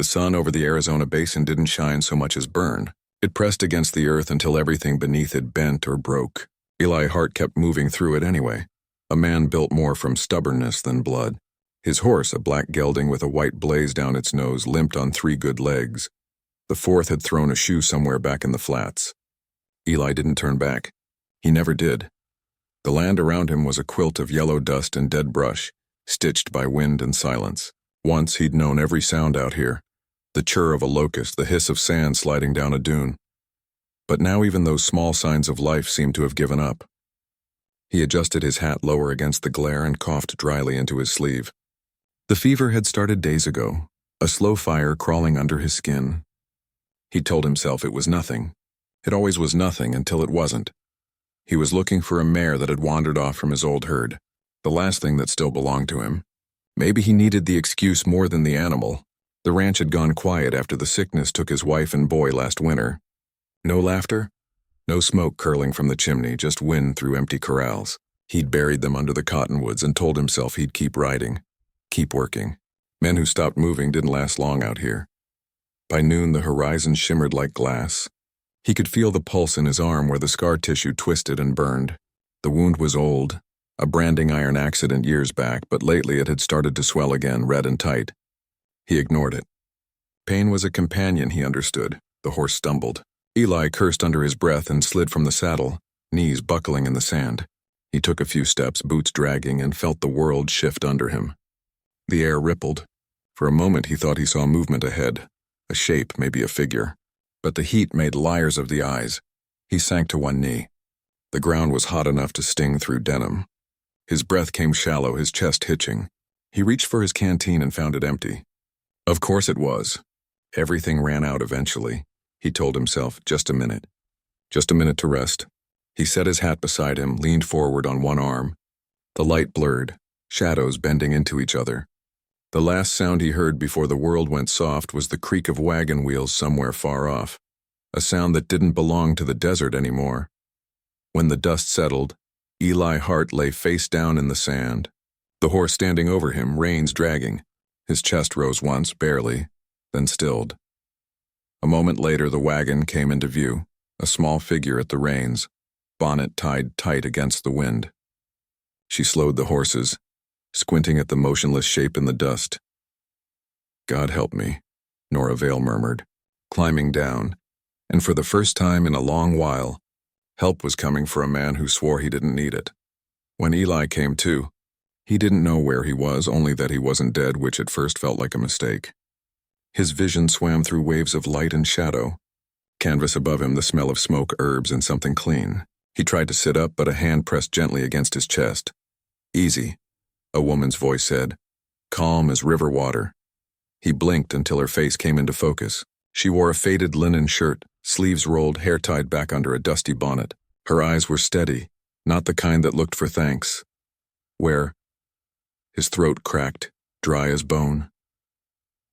The sun over the Arizona basin didn't shine so much as burn. It pressed against the earth until everything beneath it bent or broke. Eli Hart kept moving through it anyway, a man built more from stubbornness than blood. His horse, a black gelding with a white blaze down its nose, limped on 3 good legs. The 4th had thrown a shoe somewhere back in the flats. Eli didn't turn back. He never did. The land around him was a quilt of yellow dust and dead brush, stitched by wind and silence. Once he'd known every sound out here, the chirr of a locust, the hiss of sand sliding down a dune. But now even those small signs of life seemed to have given up. He adjusted his hat lower against the glare and coughed dryly into his sleeve. The fever had started days ago, a slow fire crawling under his skin. He told himself it was nothing. It always was nothing until it wasn't. He was looking for a mare that had wandered off from his old herd, the last thing that still belonged to him. Maybe he needed the excuse more than the animal. The ranch had gone quiet after the sickness took his wife and boy last winter. No laughter? No smoke curling from the chimney, just wind through empty corrals. He'd buried them under the cottonwoods and told himself he'd keep riding, keep working. Men who stopped moving didn't last long out here. By noon, the horizon shimmered like glass. He could feel the pulse in his arm where the scar tissue twisted and burned. The wound was old, a branding iron accident years back, but lately it had started to swell again, red and tight. He ignored it. Pain was a companion, he understood. The horse stumbled. Eli cursed under his breath and slid from the saddle, knees buckling in the sand. He took a few steps, boots dragging, and felt the world shift under him. The air rippled. For a moment he thought he saw movement ahead, a shape, maybe a figure. But the heat made liars of the eyes. He sank to one knee. The ground was hot enough to sting through denim. His breath came shallow, his chest hitching. He reached for his canteen and found it empty. Of course it was. Everything ran out eventually. He told himself, just a minute. Just a minute to rest. He set his hat beside him, leaned forward on one arm. The light blurred, shadows bending into each other. The last sound he heard before the world went soft was the creak of wagon wheels somewhere far off, a sound that didn't belong to the desert anymore. When the dust settled, Eli Hart lay face down in the sand, the horse standing over him, reins dragging. His chest rose once, barely, then stilled. A moment later, the wagon came into view, a small figure at the reins, bonnet tied tight against the wind. She slowed the horses, squinting at the motionless shape in the dust. God help me, Nora Vale murmured, climbing down, and for the first time in a long while, help was coming for a man who swore he didn't need it. When Eli came to, he didn't know where he was, only that he wasn't dead, which at first felt like a mistake. His vision swam through waves of light and shadow. Canvas above him, the smell of smoke, herbs, and something clean. He tried to sit up, but a hand pressed gently against his chest. Easy, a woman's voice said, calm as river water. He blinked until her face came into focus. She wore a faded linen shirt, sleeves rolled, hair tied back under a dusty bonnet. Her eyes were steady, not the kind that looked for thanks. Where? His throat cracked, dry as bone.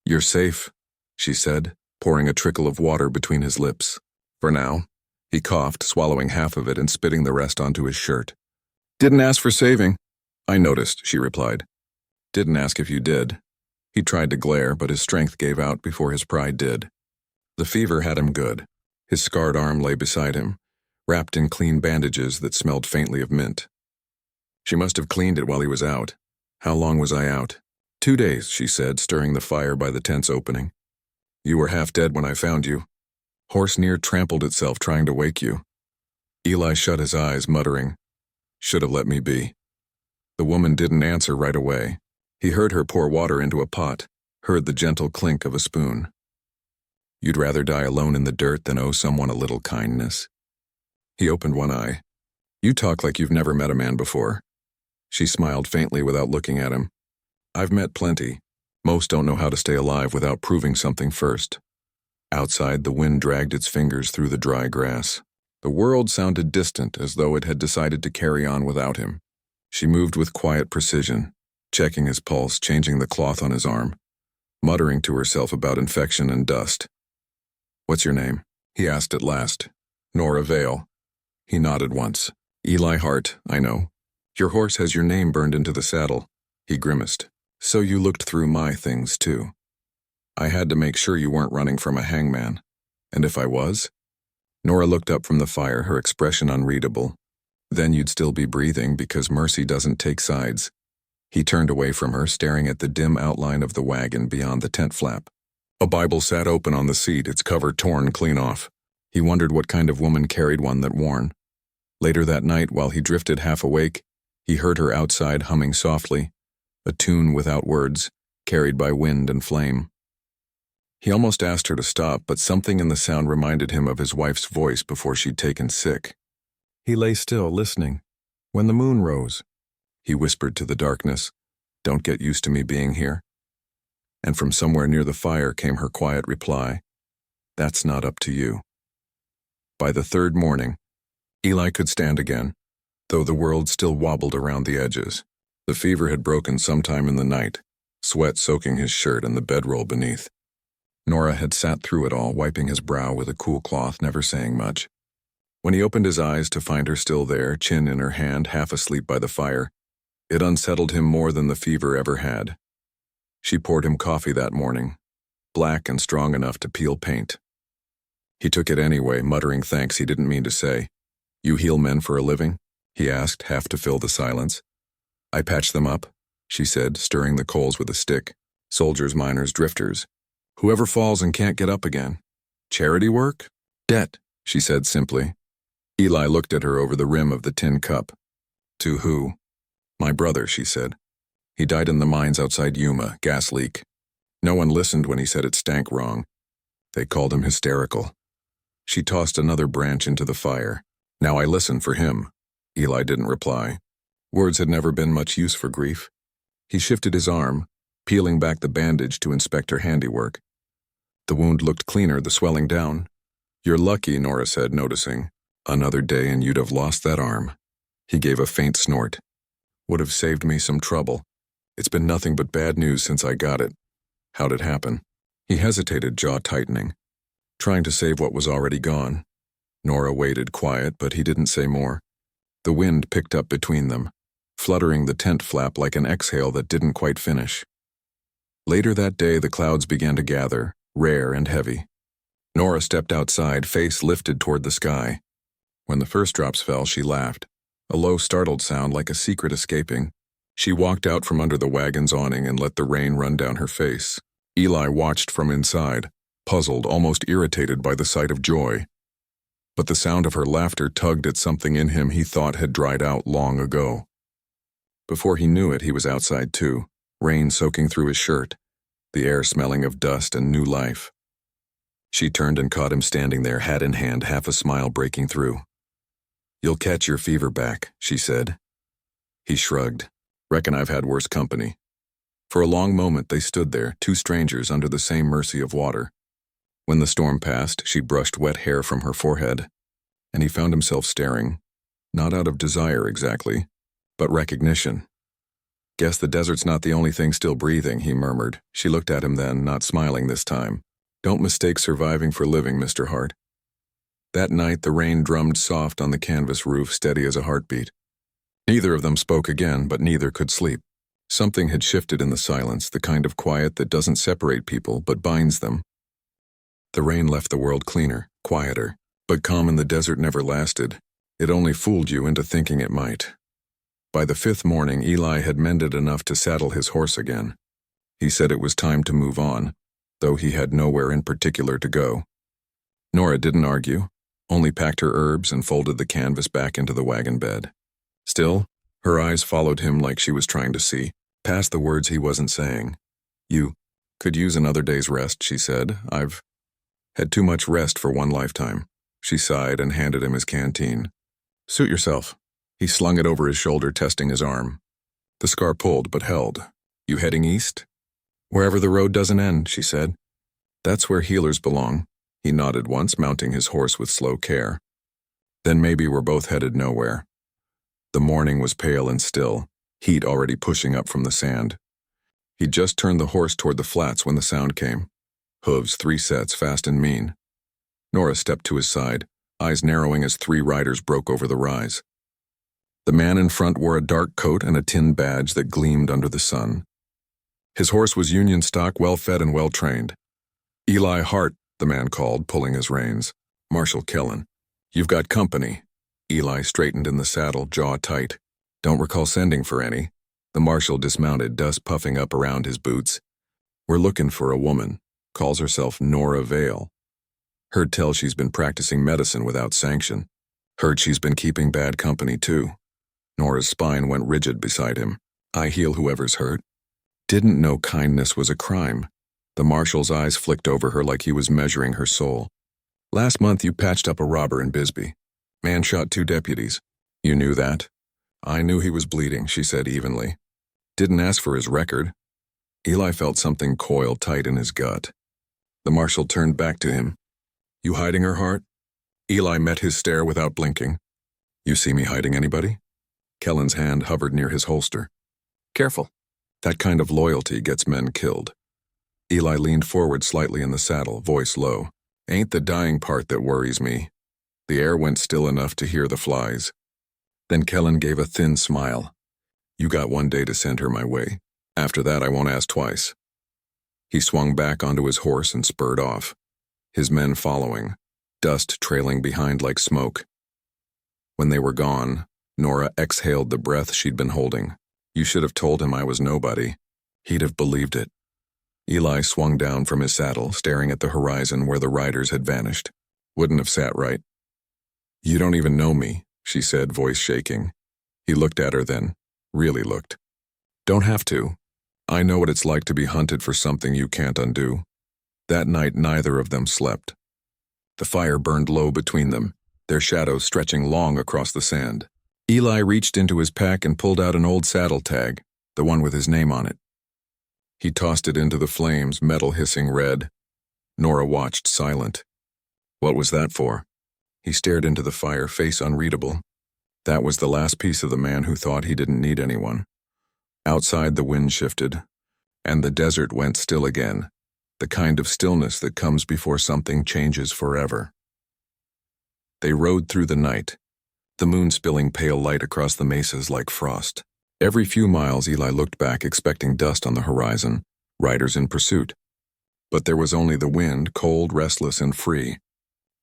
You're safe, she said, pouring a trickle of water between his lips. For now. He coughed, swallowing half of it and spitting the rest onto his shirt. Didn't ask for saving. I noticed, she replied. Didn't ask if you did. He tried to glare, but his strength gave out before his pride did. The fever had him good. His scarred arm lay beside him, wrapped in clean bandages that smelled faintly of mint. She must have cleaned it while he was out. How long was I out? 2 days, she said, stirring the fire by the tent's opening. You were half dead when I found you. Horse near trampled itself trying to wake you. Eli shut his eyes, muttering, should have let me be. The woman didn't answer right away. He heard her pour water into a pot, heard the gentle clink of a spoon. You'd rather die alone in the dirt than owe someone a little kindness. He opened one eye. You talk like you've never met a man before. She smiled faintly without looking at him. I've met plenty. Most don't know how to stay alive without proving something first. Outside, the wind dragged its fingers through the dry grass. The world sounded distant, as though it had decided to carry on without him. She moved with quiet precision, checking his pulse, changing the cloth on his arm, muttering to herself about infection and dust. What's your name? He asked at last. Nora Vale. He nodded once. Eli Hart, I know. Your horse has your name burned into the saddle. He grimaced. So you looked through my things, too. I had to make sure you weren't running from a hangman. And if I was? Nora looked up from the fire, her expression unreadable. Then you'd still be breathing because mercy doesn't take sides. He turned away from her, staring at the dim outline of the wagon beyond the tent flap. A Bible sat open on the seat, its cover torn clean off. He wondered what kind of woman carried one that worn. Later that night, while he drifted half awake, he heard her outside humming softly, a tune without words, carried by wind and flame. He almost asked her to stop, but something in the sound reminded him of his wife's voice before she'd taken sick. He lay still, listening. When the moon rose, he whispered to the darkness, "Don't get used to me being here." And from somewhere near the fire came her quiet reply, "That's not up to you." By the third morning, Eli could stand again, though the world still wobbled around the edges. The fever had broken sometime in the night, sweat soaking his shirt and the bedroll beneath. Nora had sat through it all, wiping his brow with a cool cloth, never saying much. When he opened his eyes to find her still there, chin in her hand, half asleep by the fire, it unsettled him more than the fever ever had. She poured him coffee that morning, black and strong enough to peel paint. He took it anyway, muttering thanks he didn't mean to say. "You heal men for a living?" he asked, half to fill the silence. "I patch them up," she said, stirring the coals with a stick. "Soldiers, miners, drifters. Whoever falls and can't get up again. Charity work? Debt," she said simply. Eli looked at her over the rim of the tin cup. "To who?" "My brother," she said. "He died in the mines outside Yuma, gas leak. No one listened when he said it stank wrong. They called him hysterical." She tossed another branch into the fire. "Now I listen for him." Eli didn't reply. Words had never been much use for grief. He shifted his arm, peeling back the bandage to inspect her handiwork. The wound looked cleaner, the swelling down. "You're lucky," Nora said, noticing. "Another day and you'd have lost that arm." He gave a faint snort. "Would have saved me some trouble. It's been nothing but bad news since I got it." "How'd it happen?" He hesitated, jaw tightening, trying to save what was already gone. Nora waited, quiet, but he didn't say more. The wind picked up between them, fluttering the tent flap like an exhale that didn't quite finish. Later that day, the clouds began to gather, rare and heavy. Nora stepped outside, face lifted toward the sky. When the first drops fell, she laughed, a low, startled sound like a secret escaping. She walked out from under the wagon's awning and let the rain run down her face. Eli watched from inside, puzzled, almost irritated by the sight of joy. But the sound of her laughter tugged at something in him he thought had dried out long ago. Before he knew it, he was outside too, rain soaking through his shirt, the air smelling of dust and new life. She turned and caught him standing there, hat in hand, half a smile breaking through. "You'll catch your fever back," she said. He shrugged. "Reckon I've had worse company." For a long moment they stood there, two strangers under the same mercy of water. When the storm passed, she brushed wet hair from her forehead, and he found himself staring, not out of desire exactly, but recognition. "Guess the desert's not the only thing still breathing," he murmured. She looked at him then, not smiling this time. "Don't mistake surviving for living, Mr. Hart." That night the rain drummed soft on the canvas roof, steady as a heartbeat. Neither of them spoke again, but neither could sleep. Something had shifted in the silence, the kind of quiet that doesn't separate people but binds them. The rain left the world cleaner, quieter, but calm in the desert never lasted. It only fooled you into thinking it might. By the fifth morning, Eli had mended enough to saddle his horse again. He said it was time to move on, though he had nowhere in particular to go. Nora didn't argue, only packed her herbs and folded the canvas back into the wagon bed. Still, her eyes followed him like she was trying to see, past the words he wasn't saying. "You could use another day's rest," she said. "I've had too much rest for one lifetime." She sighed and handed him his canteen. "Suit yourself." He slung it over his shoulder, testing his arm. The scar pulled, but held. "You heading east?" "Wherever the road doesn't end," she said. "That's where healers belong." He nodded once, mounting his horse with slow care. "Then maybe we're both headed nowhere." The morning was pale and still, heat already pushing up from the sand. He'd just turned the horse toward the flats when the sound came. Hooves, 3 sets, fast and mean. Nora stepped to his side, eyes narrowing as 3 riders broke over the rise. The man in front wore a dark coat and a tin badge that gleamed under the sun. His horse was Union stock, well-fed and well-trained. Eli Hart, the man called, pulling his reins. Marshal Kellen. You've got company. Eli straightened in the saddle, jaw tight. Don't recall sending for any. The marshal dismounted, dust puffing up around his boots. We're looking for a woman. Calls herself Nora Vale. Heard tell she's been practicing medicine without sanction. Heard she's been keeping bad company too. Nora's spine went rigid beside him. I heal whoever's hurt. Didn't know kindness was a crime. The marshal's eyes flicked over her like he was measuring her soul. Last month you patched up a robber in Bisbee. Man shot 2 deputies. You knew that? I knew he was bleeding, she said evenly. Didn't ask for his record. Eli felt something coil tight in his gut. The marshal turned back to him. You hiding her, Hart? Eli met his stare without blinking. You see me hiding anybody? Kellen's hand hovered near his holster. Careful. That kind of loyalty gets men killed. Eli leaned forward slightly in the saddle, voice low. Ain't the dying part that worries me. The air went still enough to hear the flies. Then Kellen gave a thin smile. You got 1 day to send her my way. After that, I won't ask twice. He swung back onto his horse and spurred off, his men following, dust trailing behind like smoke. When they were gone, Nora exhaled the breath she'd been holding. You should have told him I was nobody. He'd have believed it. Eli swung down from his saddle, staring at the horizon where the riders had vanished. Wouldn't have sat right. You don't even know me, she said, voice shaking. He looked at her then, really looked. Don't have to. I know what it's like to be hunted for something you can't undo. That night neither of them slept. The fire burned low between them, their shadows stretching long across the sand. Eli reached into his pack and pulled out an old saddle tag, the one with his name on it. He tossed it into the flames, metal hissing red. Nora watched, silent. What was that for? He stared into the fire, face unreadable. That was the last piece of the man who thought he didn't need anyone. Outside the wind shifted, and the desert went still again, the kind of stillness that comes before something changes forever. They rode through the night, the moon spilling pale light across the mesas like frost. Every few miles Eli looked back, expecting dust on the horizon, riders in pursuit. But there was only the wind, cold, restless, and free.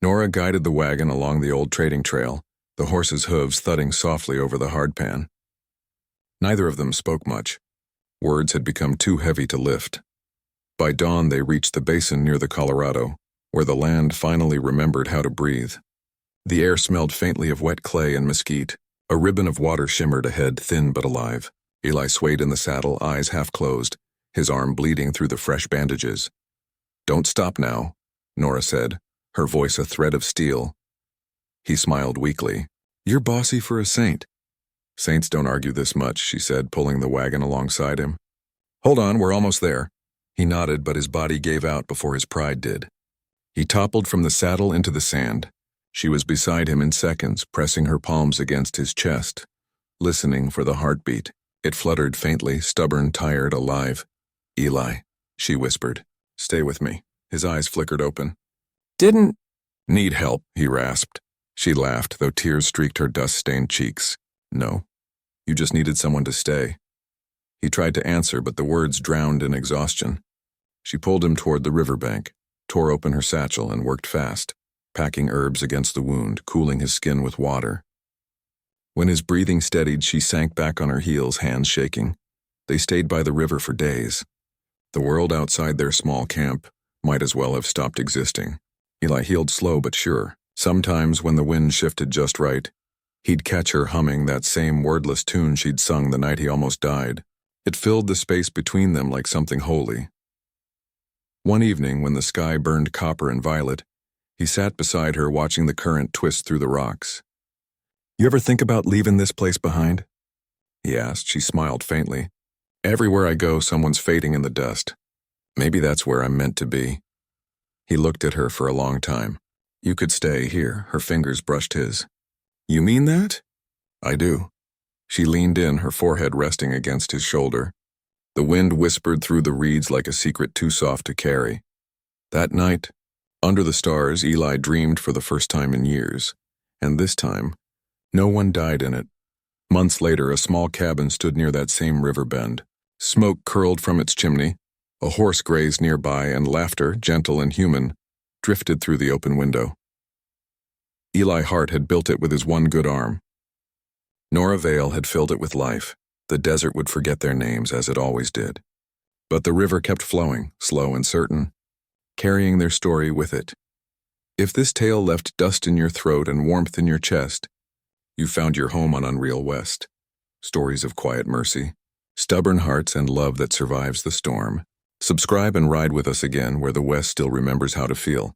Nora guided the wagon along the old trading trail, the horses' hooves thudding softly over the hardpan. Neither of them spoke much. Words had become too heavy to lift. By dawn they reached the basin near the Colorado, where the land finally remembered how to breathe. The air smelled faintly of wet clay and mesquite. A ribbon of water shimmered ahead, thin but alive. Eli swayed in the saddle, eyes half closed, his arm bleeding through the fresh bandages. Don't stop now, Nora said, her voice a thread of steel. He smiled weakly. You're bossy for a saint. Saints don't argue this much, she said, pulling the wagon alongside him. Hold on, we're almost there. He nodded, but his body gave out before his pride did. He toppled from the saddle into the sand. She was beside him in seconds, pressing her palms against his chest, listening for the heartbeat. It fluttered faintly, stubborn, tired, alive. Eli, she whispered. Stay with me. His eyes flickered open. Didn't need help, he rasped. She laughed, though tears streaked her dust-stained cheeks. No. You just needed someone to stay. He tried to answer, but the words drowned in exhaustion. She pulled him toward the riverbank, tore open her satchel, and worked fast, packing herbs against the wound, cooling his skin with water. When his breathing steadied, she sank back on her heels, hands shaking. They stayed by the river for days. The world outside their small camp might as well have stopped existing. Eli healed slow but sure. Sometimes, when the wind shifted just right, he'd catch her humming that same wordless tune she'd sung the night he almost died. It filled the space between them like something holy. One evening, when the sky burned copper and violet, he sat beside her watching the current twist through the rocks. You ever think about leaving this place behind? He asked. She smiled faintly. Everywhere I go, someone's fading in the dust. Maybe that's where I'm meant to be. He looked at her for a long time. You could stay here. Her fingers brushed his. You mean that? I do. She leaned in, her forehead resting against his shoulder. The wind whispered through the reeds like a secret too soft to carry. That night, under the stars, Eli dreamed for the first time in years. And this time, no one died in it. Months later, a small cabin stood near that same river bend. Smoke curled from its chimney. A horse grazed nearby, and laughter, gentle and human, drifted through the open window. Eli Hart had built it with his one good arm. Nora Vale had filled it with life. The desert would forget their names, as it always did. But the river kept flowing, slow and certain, carrying their story with it. If this tale left dust in your throat and warmth in your chest, you found your home on Unreal West. Stories of quiet mercy, stubborn hearts, and love that survives the storm. Subscribe and ride with us again, where the West still remembers how to feel.